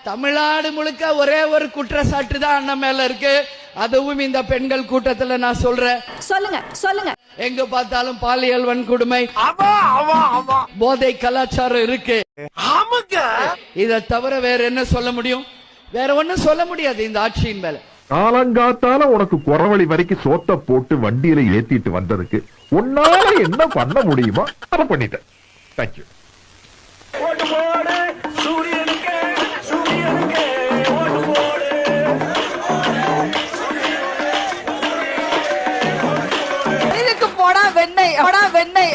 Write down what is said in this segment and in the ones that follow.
தமிழ்நாடு முழுக்க ஒரே ஒரு குற்றச்சாட்டு தான் அண்ணன் மேல இருக்கு. அதுவும் இந்த பெண்கள் கூட்டத்துல நான் சொல்றேன். சொல்லுங்க சொல்லுங்க. எங்க பார்த்தாலும் பாலியல் வன்கொடுமை, போதை கலாச்சாரம் இருக்கு. இதை தவிர வேற என்ன சொல்ல முடியும்? வேற ஒண்ணும் சொல்ல முடியாது இந்த ஆட்சியின் மேல. காலங்காத்தால உனக்கு குறவழி வரைக்கும் சோத்த போட்டு வண்டியில ஏத்திட்டு வந்ததுக்கு உன்னால என்ன பண்ண முடியுமோ அதை பண்ணிட்டேன். தேங்க்யூ. போடா வெண்ணெய், போடா வெண்ணெய்.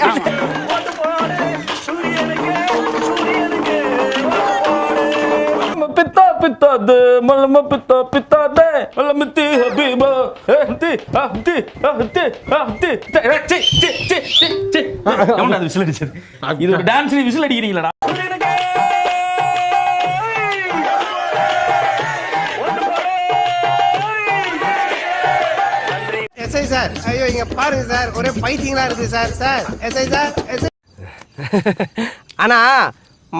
பித்தா பித்தா தே மலம பித்தா பித்தா தே மலமதி ஹபீபா ஹதி ஹதி ஹதி ஹதி சி சி சி சி சி. என்ன விசில் அடிச்சது? இது ஒரு டான்ஸ் விசில் அடிக்கிறீங்களா? எஸ்ஐ சார், ஐயோ இங்க பாருங்க சார், ஒரே பைத்தியங்களா இருக்கு sir. Sir SI sir, SI. ஆனா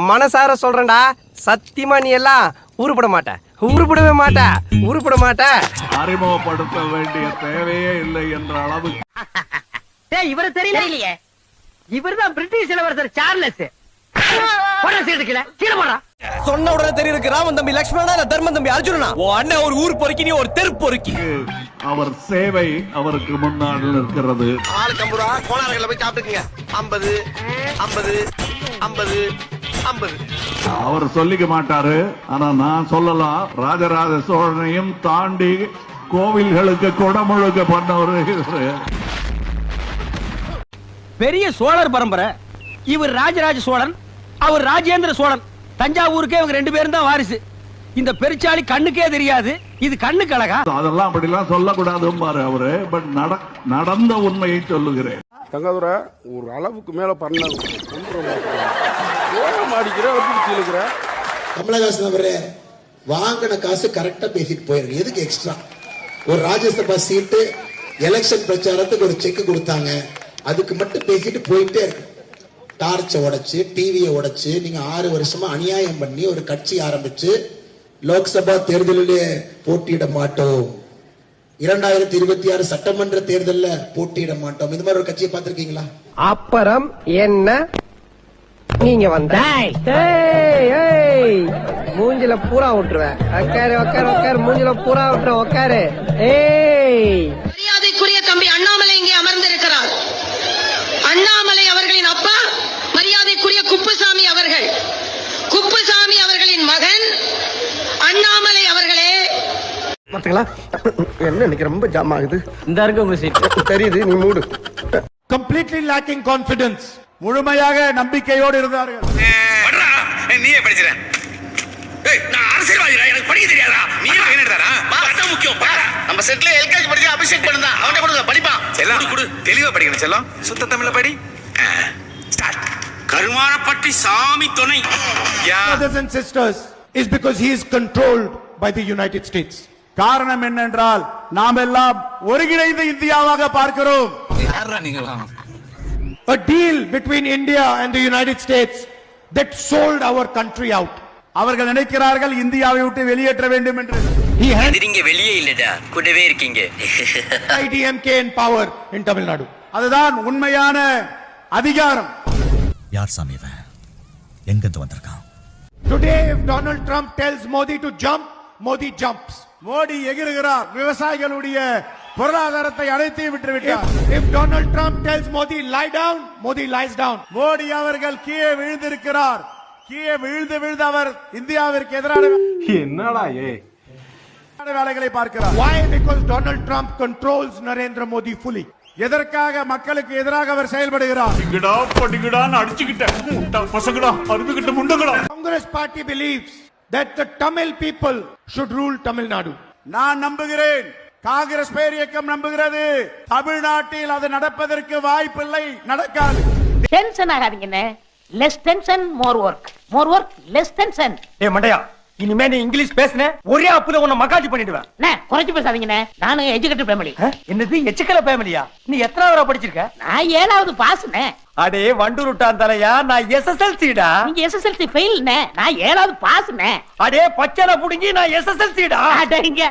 மனசார சொல்றேன்டா, சத்தியமா நீ எல்லாம் உருப்பட மாட்ட, உருப்படவே மாட்ட, உருப்பட மாட்ட. அறிமுகப்படுத்த வேண்டிய தேவையே இல்லை என்ற அளவு. இவரு தெரியல இல்லையே, இவர்தான் பிரிட்டிஷ் இளவரசர் சார்லஸ். சொன்ன உடனே தெரியுது ராமன் தம்பி லட்சுமணனா இல்ல தர்மன் தம்பி அர்ஜுனனா? ஓ அண்ணன் ஒரு ஊர் பொறுக்கி, நீ ஒரு தெரு பொறுக்கி. அவர் சேவை அவருக்கு முன்னால் இருக்கிறது. ஆளு கம்புரா கோனார்கள போய் சாப்பிட்டுங்க. 50 50 50 50. அவர் சொல்லிக்க மாட்டாரு, ஆனா நான் சொல்லலாம். ராஜராஜ சோழனையும் தாண்டி கோவில்களுக்கு கொடமுழுக்க பண்ணவர். பெரிய சோழர் பரம்பரை. இவர் ராஜராஜ சோழன், அவர் ராஜேந்திர சோழன். தஞ்சாவூருக்கே இவங்க 2 பேரும் தான் வாரிசு. இந்த பெருச்சாளி கண்ணுக்கே தெரியாது, இது கண்ணுக்கு அழகா? அதெல்லாம் அப்படிலாம் சொல்லக்கூடாதும் பாரு அவரு. பட் நடந்த உண்மையை சொல்லுகிறேன். தங்கதுரை ஒரு அளவுக்கு மேல பண்ண கமலஹாசன் அவரே வாங்கின காசு கரெக்டா பேசிட்டு போயிருக்கு. எதுக்கு எக்ஸ்ட்ரா? ஒரு ராஜ்யசபா சீட்டு எலெக்ஷன் பிரச்சாரத்துக்கு ஒரு செக் கொடுத்தாங்க, அதுக்கு மட்டும் பேசிட்டு போயிட்டே இருக்கு. டார்ச்சை உடைச்சு, டிவியை உடைச்சு, நீங்க 6 வருஷமா அநியாயம் பண்ணி ஒரு கட்சி ஆரம்பிச்சு லோக்சபா தேர்தலிலே போட்டியிட மாட்டோம், 2026 சட்டமன்ற தேர்தலில் போட்டியிட மாட்டோம், இந்த மாதிரி ஒரு கட்சியை பார்த்திருக்கீங்களா? அப்புறம் என்ன நீங்க வந்த மூஞ்சில பூரா விட்டுருவேன். உக்காரு உக்காரு உக்காரு, மூஞ்சில பூரா விட்டுருவேன். உக்காரு. மரியாதைக்குரிய தம்பி அண்ணாமலை இங்கே அமர்ந்திருக்கிறார். அண்ணாமலை அவர்களின் அப்பா மரியாதைக்குரிய குப்புசாமி அவர்கள், குப்புசாமி அவர்களின் மகன் அண்ணாமலை அவர்களே. பாத்தீங்களா என்ன இன்னைக்கு ரொம்ப ஜாம் ஆகுது? இந்த இருக்கு உங்க சீட் தெரியுது, நீ மூடு. Completely lacking confidence. முழுமையாக நம்பிக்கையோடு இருந்தார்கள். நீயே படிச்சிர. நான் அரசியல்வாதிடா, எனக்கு படிக்க தெரியாதா? நீ என்னடா? அதான் முக்கியம். நம்ம செட்ல எல்கேஜி படிச்சு அபிஷேக் பண்ணா அவன்கிட்ட கொடுங்க, படிப்பான். செல்லம் குடு, தெளிவா படிக்கணும் செல்லம். சுத்த தமிழ்ல படி. ஸ்டார்ட். கருமாரப்பட்டி சாமி துணை. Brothers and sisters, is because he is controlled by the United States. காரணம் என்னென்றால் நாம் எல்லாம் ஒருங்கிணைந்த இந்தியாவாக பார்க்கிறோம். A deal between India and the United States that sold our country out. அவர்கள் நினைக்கிறார்கள் இந்தியாவை விட்டு வெளியேற்ற வேண்டும் என்று. நீங்க வெளியே இல்லடா, கூடவே இருக்கீங்க. IDMK in power in Tamil Nadu. அதுதான் உண்மையான அதிகாரம். யார் சாமி இவன்? எங்க இருந்து வந்திருக்கான்? Today if Donald Trump tells Modi to jump, Modi jumps. Modi எகிறுகிறார். விவசாயிகளுடைய பொருளாதாரத்தை அழைத்து விட்டு விட்டார். If Donald Trump tells Modi lie down, Modi lies down. Modi அவர்கள் கீழே விழுந்திருக்கிறார். கீழே விழுந்து அவர் இந்தியாவிற்கு எதிரான என்னடா வேலைகளை பார்க்கிறார். Why? Because Donald Trump controls Narendra Modi fully. எதற்காக? மக்களுக்கு எதிராக அவர் செயல்படுகிறார். Congress party believes that the Tamil people should rule Tamil Nadu. நான் நம்புகிறேன், காங்கிரஸ் பேர் இயக்கம் நம்புகிறது, தமிழ்நாட்டில் அது நடப்பதற்கு வாய்ப்பில்லை, நடக்காது. டென்ஷன் ஆகாதீங்கண்ணே. Less tension more work, more work less tension. மண்டையா, இனிமே நீ இங்கிலீஷ் பேசுன ஒரே அப்புல உன்னை மகாஜி பண்ணிடுவேன். குறைச்சு பேசாதீங்கண்ணே, நானும் எஜுகேட்டட் ஃபேமிலி. என்னது எச்சக்கல ஃபேமிலியா? நீ எத்தனாவது படிச்சிருக்க? நான் 7வது பாஸ்ண்ணே. அடே வண்டூருட்டான் தலையா, நான் எஸ்எஸ்எல்சிடா. நீங்க எஸ்எஸ்எல்சி ஃபெயில்ண்ணே, நான் 7வது பாஸ்ண்ணே. அடே பச்சனை புடுங்கி நான் எஸ்எஸ்எல்சிடா. அடேங்க,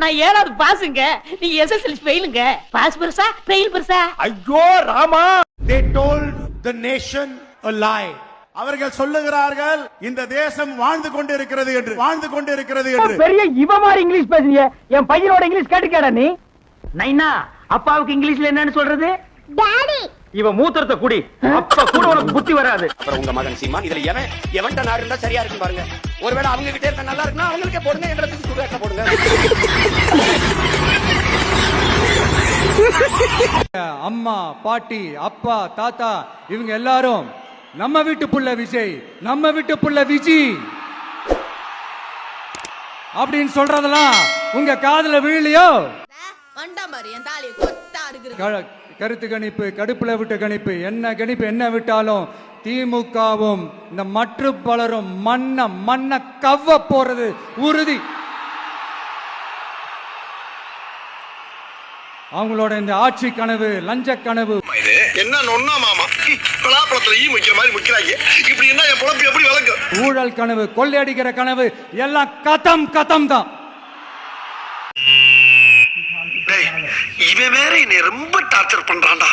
நான் 7வது பாஸ்ங்க, நீங்க எஸ்எஸ்எல்சி ஃபெயிலுங்க. பாஸ் பெருசா ஃபெயில் பெருசா? ஐயோ Rama. They told the nation a lie. அவர்கள் சொல்லுகிறார்கள் இந்த தேசம் வாழ்ந்து கொண்டிருக்கிறது என்று. பெரிய இவ மாதிரி இங்கிலீஷ் பேசுறீங்க. என் பையனோட இங்கிலீஷ் கேட்டுக்கடா நீ. நைனா, அப்பாவுக்கு இங்கிலீஷ்ல என்னன்னு சொல்றது? டாடி. இவ மூத்திரத்தை குடி, அப்ப கூட உனக்கு புத்தி வராது. அப்புறம் உங்க மகன் சீமான் இதுல எவன்ட்ட நாடு இருந்தா சரியா இருக்கும் பாருங்க. ஒருவேளை அவங்க கிட்ட இருக்க நல்லா இருக்குன்னா அவங்களுக்கே போடுங்க, எங்களுக்கு சுடுகாட்ல போடுங்க. அம்மா, பாட்டி, அப்பா, தாத்தா இவங்க எல்லாரும் நம்ம வீட்டு புள்ள விஜய், நம்ம வீட்டு புள்ள விஜி அப்படின்னு சொல்றதெல்லாம் உங்க காதுல விழலையோ? கருத்து கணிப்பு, கடுப்புல விட்ட கணிப்பு, என்ன விட்டாலும் திமுகவும் இந்த மற்ற பலரும் மண்ண கவ்வ போறது உறுதி. அவங்களோட இந்த ஆட்சி கனவு, லஞ்ச கனவு என்ன நொன்னா மாமா, பலாப்பழத்துல ஈ முக்கிற மாதிரி முக்கிறாங்க. இப்படி என்ன என் பொழப்பு எப்படி வளர்க்கும்? ஊழல் கனவு, கொள்ளையடிக்கிற கனவு எல்லாம் கதம் தான். இவன் வேற என்னை ரொம்ப டார்ச்சர் பண்றான்டா.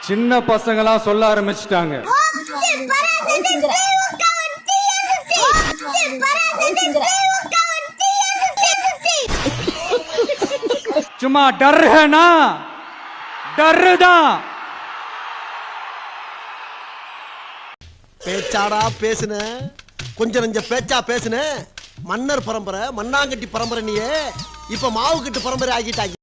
சின்ன பசங்களா சொல்ல ஆரம்பிச்சுட்டாங்க. சும்மா டர்னா டர்தான். பேச்சாடா பேசுன, கொஞ்சம் நெஞ்ச பேச்சா பேசுன. மன்னர் பரம்பரை, மண்ணாங்கட்டி பரம்பரை, நீயே இப்ப மாவு கட்டு பரம்பரை ஆகிட்டாங்க.